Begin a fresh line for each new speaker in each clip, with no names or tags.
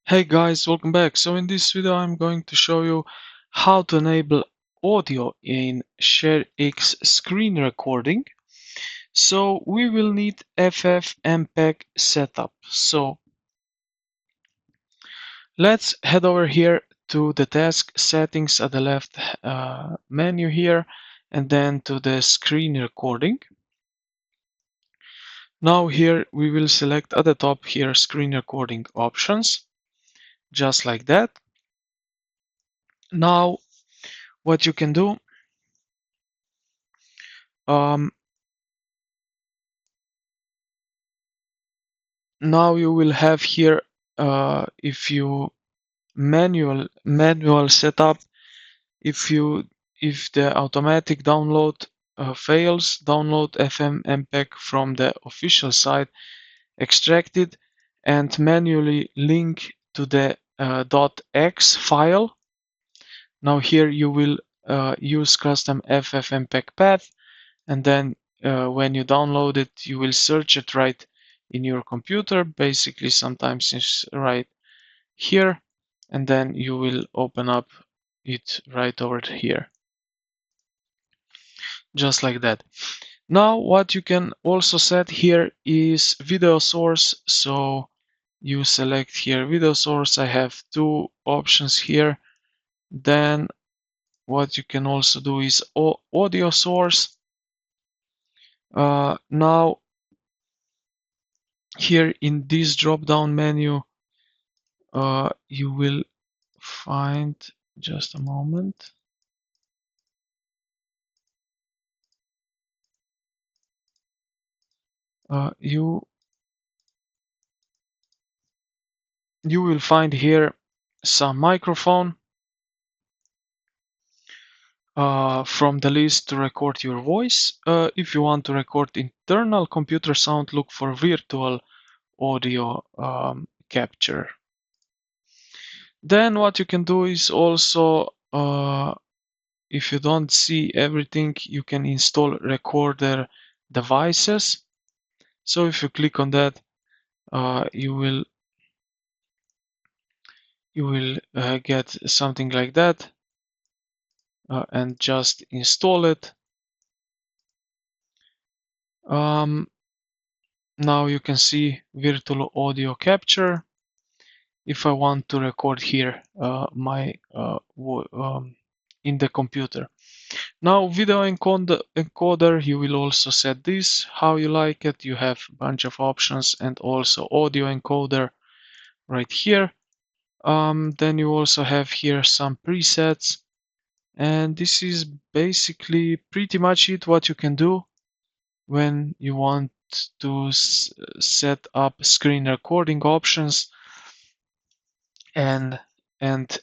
Hey guys, welcome back. So in this video I'm going to show you how to enable audio in Sharex screen recording. So we will need Ffmpeg setup. So let's head over here to the task settings at the left menu here, and then to the screen recording. Now here we will select at the top here screen recording options, just like that. Now what you can do, now you will have here, if you manual setup, if the automatic download fails, download Ffmpeg from the official site, extract it, and manually link to the .x file. Now here you will use custom Ffmpeg path, and then when you download it, you will search it right in your computer. Basically, sometimes it's right here, and then you will open up it right over here, just like that. Now what you can also set here is video source. So you select here video source. I have two options here. Then what you can also do is audio source. Now here in this drop down menu, you will find, just a moment, you will find here some microphone from the list to record your voice. If you want to record internal computer sound, look for virtual audio capture. Then what you can do is also, if you don't see everything, you can install recorder devices. So if you click on that, you will get something like that, and just install it. Now you can see virtual audio capture. If I want to record here in the computer. Now video encoder, you will also set this how you like it. You have a bunch of options, and also audio encoder right here. Then you also have here some presets, and this is basically pretty much it what you can do when you want to set up screen recording options and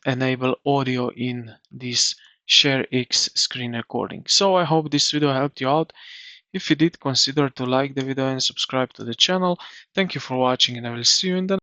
enable audio in this Sharex screen recording. So I hope this video helped you out. If you did, consider to like the video and subscribe to the channel. Thank you for watching, and I will see you in the